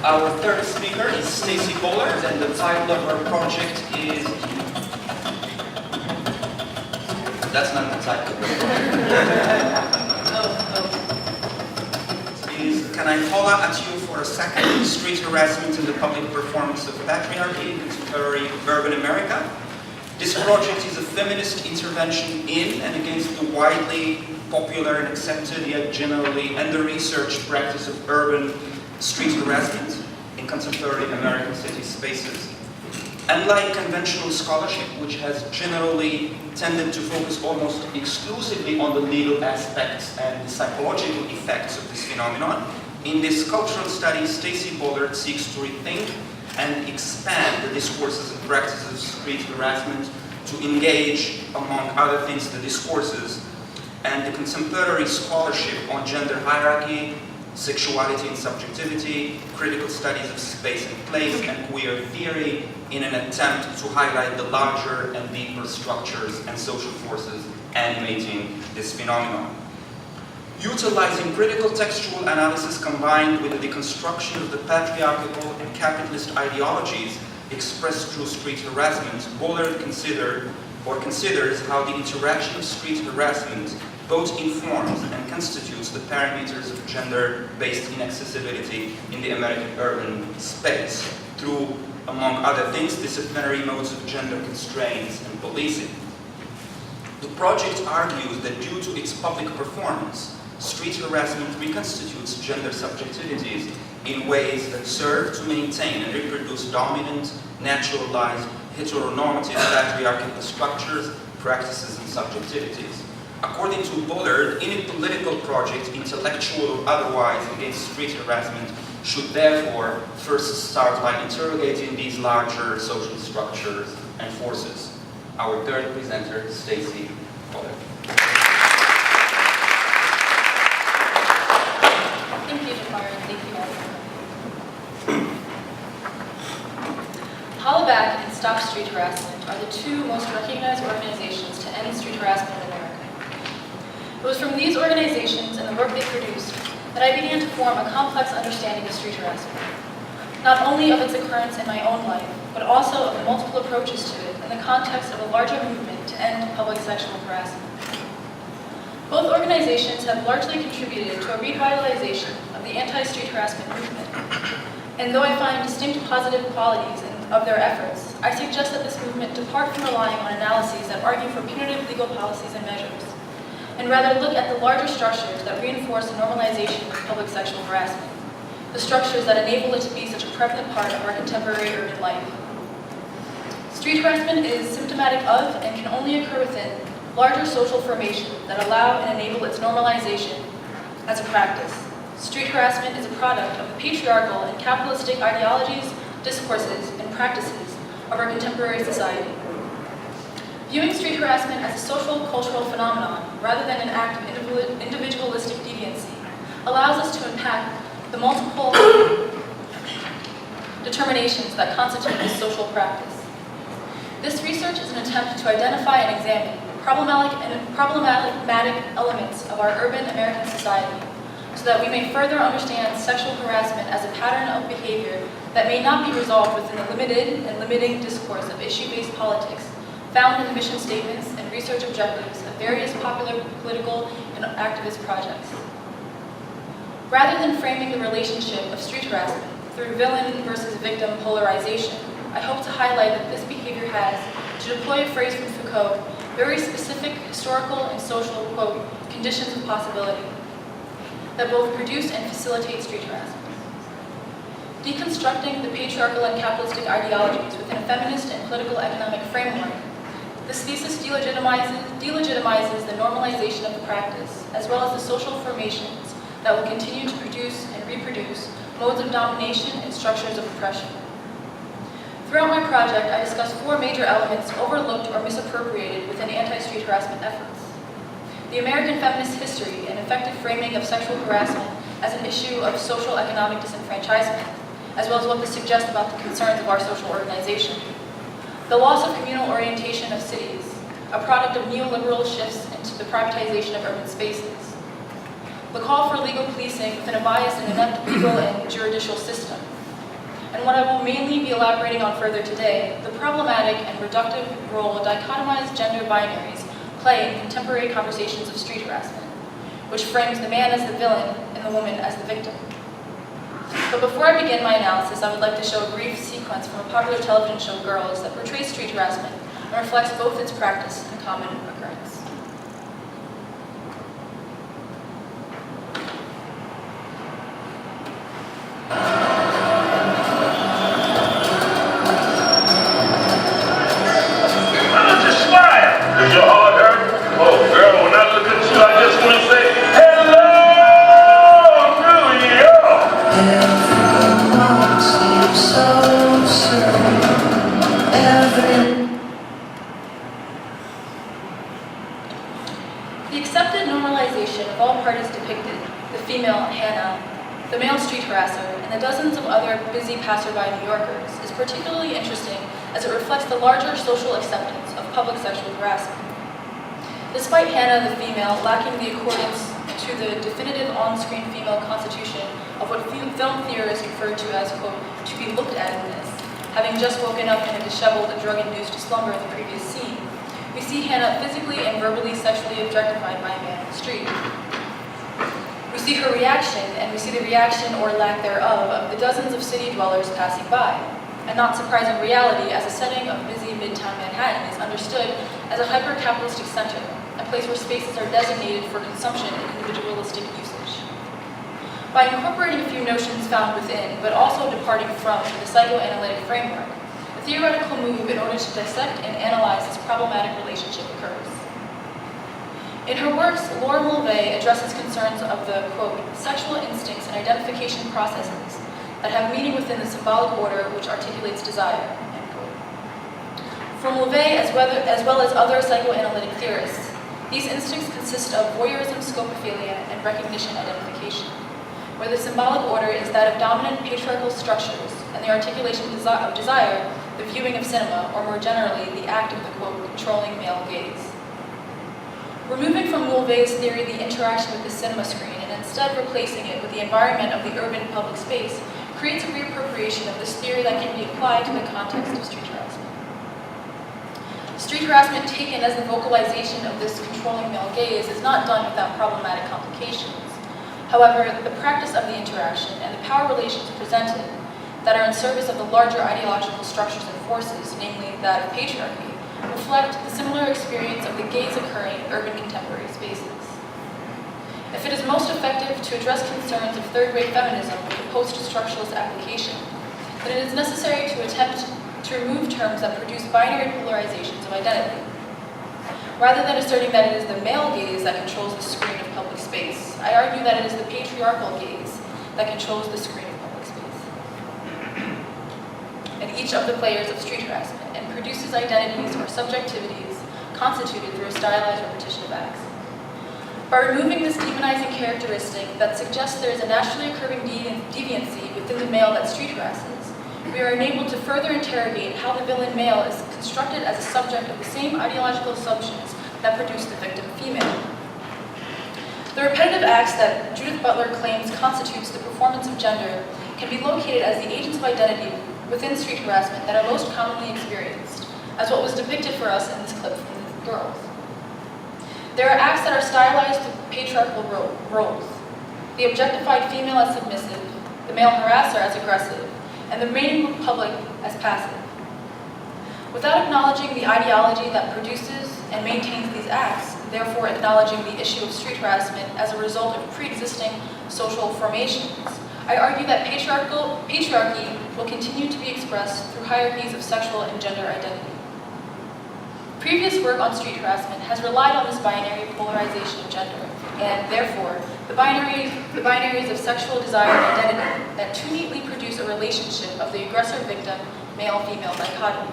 Our third speaker is Stacy Bullard, and the title of her project is... That's not the title of her project. Is Can I Holla at You for a Second? Street Harassment in the Public Performance of Patriarchy in Contemporary Urban America. This project is a feminist intervention in and against the widely popular and accepted, yet generally under-researched practice of urban street harassment in contemporary American city spaces. Unlike conventional scholarship, which has generally tended to focus almost exclusively on the legal aspects and the psychological effects of this phenomenon, in this cultural study, Stacy Bullard seeks to rethink and expand the discourses and practices of street harassment to engage, among other things, the discourses and the contemporary scholarship on gender hierarchy, sexuality and subjectivity, critical studies of space and place, and queer theory in an attempt to highlight the larger and deeper structures and social forces animating this phenomenon. Utilizing critical textual analysis combined with the deconstruction of the patriarchal and capitalist ideologies expressed through street harassment, Bullard considers how the interaction of street harassment both informs and constitutes the parameters of gender-based inaccessibility in the American urban space through, among other things, disciplinary modes of gender constraints and policing. The project argues that due to its public performance, street harassment reconstitutes gender subjectivities in ways that serve to maintain and reproduce dominant, naturalized, heteronormative patriarchal structures, practices, and subjectivities. According to Bullard, any political project, intellectual or otherwise, against street harassment should therefore first start by interrogating these larger social structures and forces. Our third presenter, Stacy Bullard. Thank you, Jafar, and thank you all for coming. Holla Back and Stop Street Harassment are the two most recognized organizations to end street harassment in America. It was from these organizations and the work they produced that I began to form a complex understanding of street harassment, not only of its occurrence in my own life, but also of the multiple approaches to it in the context of a larger movement to end public sexual harassment. Both organizations have largely contributed to a revitalization of the anti-street harassment movement, and though I find distinct positive qualities of their efforts, I suggest that this movement depart from relying on analyses that argue for punitive legal policies and measures, and rather look at the larger structures that reinforce the normalization of public sexual harassment, the structures that enable it to be such a prevalent part of our contemporary urban life. Street harassment is symptomatic of and can only occur within larger social formations that allow and enable its normalization as a practice. Street harassment is a product of the patriarchal and capitalistic ideologies, discourses, and practices of our contemporary society. Viewing street harassment as a social, cultural phenomenon, rather than an act of individualistic deviancy, allows us to unpack the multiple determinations that constitute this social practice. This research is an attempt to identify and examine problematic elements of our urban American society, so that we may further understand sexual harassment as a pattern of behavior that may not be resolved within the limited and limiting discourse of issue-based politics found in the mission statements and research objectives of various popular political and activist projects. Rather than framing the relationship of street harassment through villain versus victim polarization, I hope to highlight that this behavior has, to deploy a phrase from Foucault, very specific historical and social, quote, conditions of possibility that both produce and facilitate street harassment. Deconstructing the patriarchal and capitalistic ideologies within a feminist and political economic framework, this thesis delegitimizes the normalization of the practice, as well as the social formations that will continue to produce and reproduce modes of domination and structures of oppression. Throughout my project, I discuss four major elements overlooked or misappropriated within anti-street harassment efforts: the American feminist history and effective framing of sexual harassment as an issue of social economic disenfranchisement, as well as what this suggests about the concerns of our social organization; the loss of communal orientation of cities, a product of neoliberal shifts into the privatization of urban spaces; the call for legal policing within a biased and inept legal and judicial system; and what I will mainly be elaborating on further today, the problematic and reductive role dichotomized gender binaries play in contemporary conversations of street harassment, which frames the man as the villain and the woman as the victim. But before I begin my analysis, I would like to show a brief sequence from a popular television show, Girls, that portrays street harassment and reflects both its practice and common occurrence. Is your heart hurt? Oh, girl, when I look at you, I just want to say, hello, New York! Everyone seems so certain. The accepted normalization of all parties depicted, the female Hannah, the male street harasser, and the dozens of other busy passerby New Yorkers is particularly interesting as it reflects the larger social acceptance of public sexual harassment. Despite Hannah, the female, lacking the accordance to the definitive on-screen female constitution of what film theorists refer to as, quote, to be looked at in this, having just woken up in a disheveled and drug-induced slumber in the previous scene, we see Hannah physically and verbally sexually objectified by a man in the street. We see her reaction, and we see the reaction or lack thereof of the dozens of city dwellers passing by. A not surprising reality, as a setting of busy midtown Manhattan is understood as a hyper-capitalistic center, a place where spaces are designated for consumption and individualistic usage. By incorporating a few notions found within, but also departing from the psychoanalytic framework, a theoretical move in order to dissect and analyze this problematic relationship occurs. In her works, Laura Mulvey addresses concerns of the, quote, sexual instincts and identification processes that have meaning within the symbolic order which articulates desire, end quote. For Mulvey, as well as other psychoanalytic theorists, these instincts consist of voyeurism, scopophilia, and recognition identification, where the symbolic order is that of dominant patriarchal structures and the articulation of desire, the viewing of cinema, or more generally, the act of the, quote, controlling male gaze. Removing from Mulvey's theory the interaction with the cinema screen and instead replacing it with the environment of the urban public space creates a reappropriation of this theory that can be applied to the context of street harassment. Street harassment taken as the vocalization of this controlling male gaze is not done without problematic complications. However, the practice of the interaction and the power relations presented that are in service of the larger ideological structures and forces, namely that of patriarchy, reflect the similar experience of the gaze occurring in urban contemporary spaces. If it is most effective to address concerns of third-rate feminism with a post-structuralist application, then it is necessary to attempt to remove terms that produce binary polarizations of identity. Rather than asserting that it is the male gaze that controls the screen of public space, I argue that it is the patriarchal gaze that controls the screen of public space. And each of the players of street harassment and produces identities or subjectivities constituted through a stylized repetition of acts. By removing this demonizing characteristic that suggests there is a naturally occurring deviancy within the male that street harasses, we are enabled to further interrogate how the villain male is constructed as a subject of the same ideological assumptions that produce the victim female. The repetitive acts that Judith Butler claims constitutes the performance of gender can be located as the agents of identity within street harassment that are most commonly experienced, as what was depicted for us in this clip from the Girls. There are acts that are stylized through patriarchal roles, the objectified female as submissive, the male harasser as aggressive, and the remaining public as passive. Without acknowledging the ideology that produces and maintains these acts, therefore acknowledging the issue of street harassment as a result of pre-existing social formations, I argue that patriarchy will continue to be expressed through hierarchies of sexual and gender identity. Previous work on street harassment has relied on this binary polarization of gender, and therefore, the binaries of sexual desire and identity that too neatly produce a relationship of the aggressor-victim, male-female dichotomy.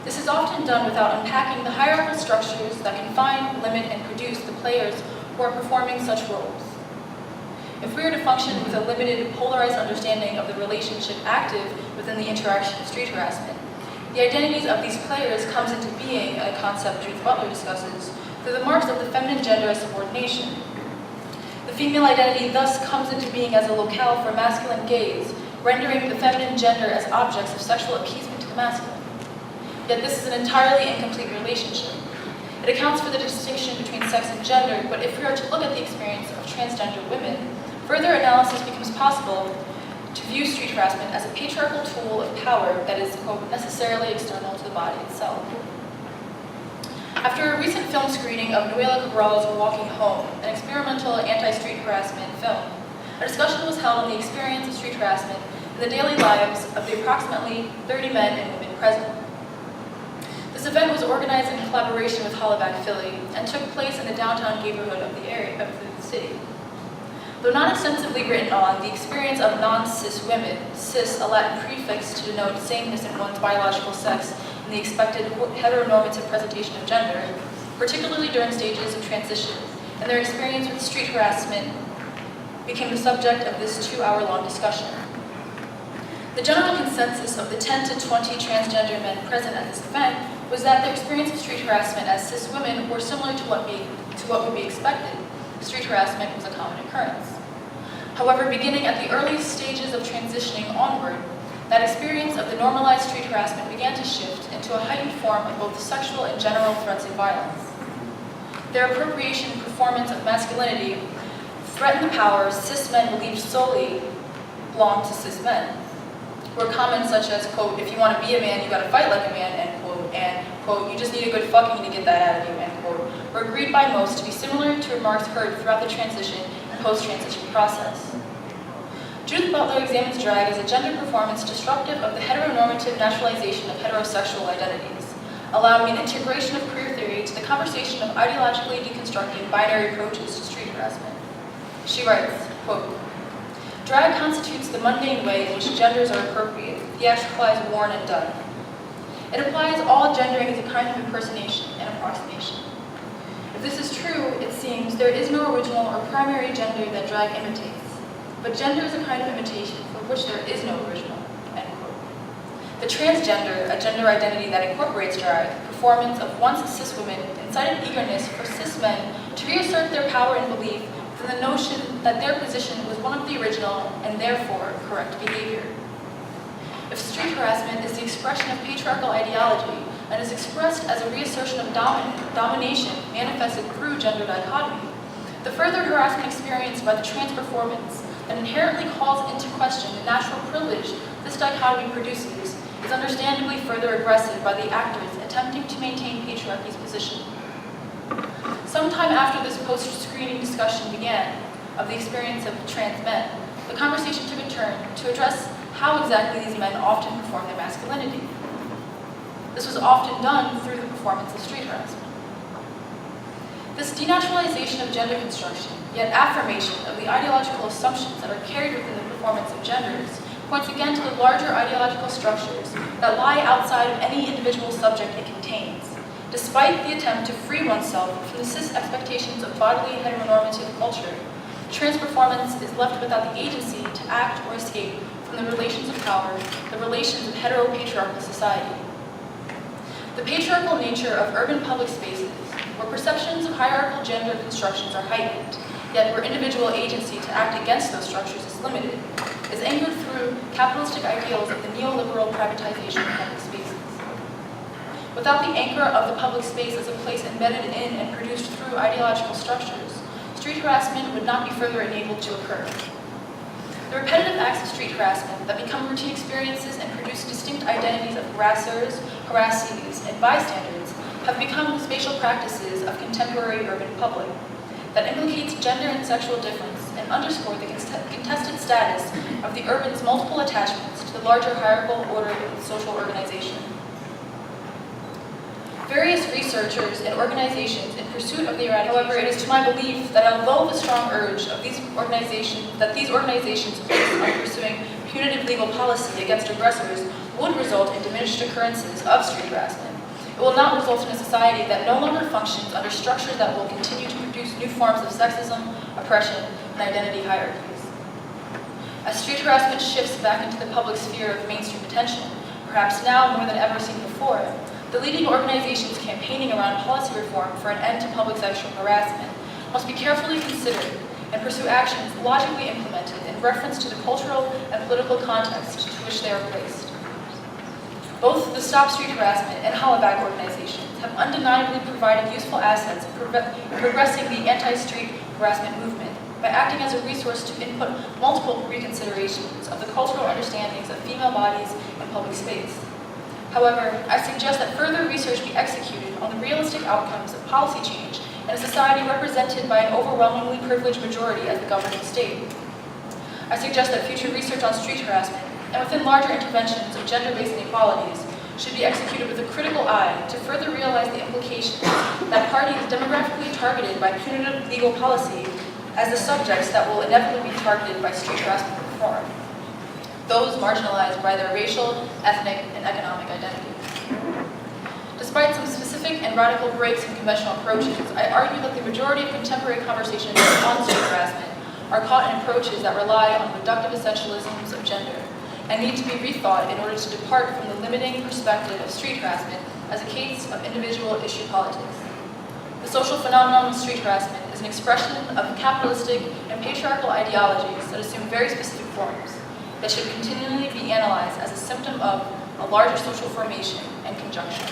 This is often done without unpacking the hierarchical structures that confine, limit, and produce the players who are performing such roles. If we are to function with a limited, polarized understanding of the relationship active within the interaction of street harassment, the identities of these players comes into being, a concept Judith Butler discusses, through the marks of the feminine gender as subordination. The female identity thus comes into being as a locale for masculine gaze, rendering the feminine gender as objects of sexual appeasement to the masculine. Yet this is an entirely incomplete relationship. It accounts for the distinction between sex and gender, but if we are to look at the experience of transgender women, further analysis becomes possible to view street harassment as a patriarchal tool of power that is, quote, necessarily external to the body itself. After a recent film screening of Noela Cabral's Walking Home, an experimental anti-street harassment film, a discussion was held on the experience of street harassment in the daily lives of the approximately 30 men and women present. This event was organized in collaboration with Hollaback Philly and took place in the downtown neighborhood of the city. Though not extensively written on, the experience of non-cis women, cis, a Latin prefix to denote sameness in one's biological sex in the expected heteronormative presentation of gender, particularly during stages of transition, and their experience with street harassment became the subject of this 2-hour-long discussion. The general consensus of the 10 to 20 transgender men present at this event was that their experience of street harassment as cis women were similar to what would be expected. Street harassment was a common occurrence. However, beginning at the early stages of transitioning onward, that experience of the normalized street harassment began to shift into a heightened form of both sexual and general threats and violence. Their appropriation and performance of masculinity threatened the power cis men believed solely belonged to cis men, where comments such as, quote, if you want to be a man, you gotta fight like a man, end quote, and, quote, you just need a good fucking to get that out of you, end quote, were agreed by most to be similar to remarks heard throughout the transition and post-transition process. Judith Butler examines drag as a gender performance disruptive of the heteronormative naturalization of heterosexual identities, allowing an integration of queer theory to the conversation of ideologically deconstructing binary approaches to street harassment. She writes, quote, drag constitutes the mundane way in which genders are appropriated, theatricalized, worn, and done. It implies all gendering is a kind of impersonation and approximation. If this is true, it seems there is no original or primary gender that drag imitates. But gender is a kind of imitation for which there is no original, end quote. The transgender, a gender identity that incorporates drag, performance of once cis women, incited eagerness for cis men to reassert their power and belief in the notion that their position was one of the original and therefore correct behavior. If street harassment is the expression of patriarchal ideology and is expressed as a reassertion of domination manifested through gender dichotomy, the further harassment experienced by the trans performance that inherently calls into question the natural privilege this dichotomy produces is understandably further aggressive by the actors attempting to maintain patriarchy's position. Sometime after this post-screening discussion began of the experience of trans men, the conversation took a turn to address how exactly these men often perform their masculinity. This was often done through the performance of street harassment. This denaturalization of gender construction, yet affirmation of the ideological assumptions that are carried within the performance of genders, points again to the larger ideological structures that lie outside of any individual subject it contains, despite the attempt to free oneself from the cis expectations of bodily heteronormative culture. Trans performance is left without the agency to act or escape from the relations of power, the relations of heteropatriarchal society. The patriarchal nature of urban public spaces, where perceptions of hierarchical gender constructions are heightened, yet where individual agency to act against those structures is limited, is anchored through capitalistic ideals of the neoliberal privatization of public spaces. Without the anchor of the public space as a place embedded in and produced through ideological structures, street harassment would not be further enabled to occur. The repetitive acts of street harassment that become routine experiences and produce distinct identities of harassers, harassees, and bystanders have become the spatial practices of contemporary urban public that implicates gender and sexual difference and underscore the contested status of the urban's multiple attachments to the larger hierarchical order of social organization. Various researchers and organizations in pursuit of the eradication. However, it is to my belief that although the strong urge of these organizations place on pursuing punitive legal policy against aggressors would result in diminished occurrences of street harassment, it will not result in a society that no longer functions under structures that will continue to produce new forms of sexism, oppression, and identity hierarchies. As street harassment shifts back into the public sphere of mainstream attention, perhaps now more than ever seen before, the leading organizations campaigning around policy reform for an end to public sexual harassment must be carefully considered and pursue actions logically implemented in with reference to the cultural and political context to which they are placed. Both the Stop Street Harassment and Holla organizations have undeniably provided useful assets in progressing the anti-street harassment movement by acting as a resource to input multiple reconsiderations of the cultural understandings of female bodies in public space. However, I suggest that further research be executed on the realistic outcomes of policy change in a society represented by an overwhelmingly privileged majority as the governing state. I suggest that future research on street harassment and within larger interventions of gender-based inequalities should be executed with a critical eye to further realize the implications that parties demographically targeted by punitive legal policy as the subjects that will inevitably be targeted by street harassment reform, those marginalized by their racial, ethnic, and economic identity. Despite some specific and radical breaks in conventional approaches, I argue that the majority of contemporary conversations on street harassment are caught in approaches that rely on reductive essentialisms of gender and need to be rethought in order to depart from the limiting perspective of street harassment as a case of individual issue politics. The social phenomenon of street harassment is an expression of capitalistic and patriarchal ideologies that assume very specific forms that should continually be analyzed as a symptom of a larger social formation and conjunction.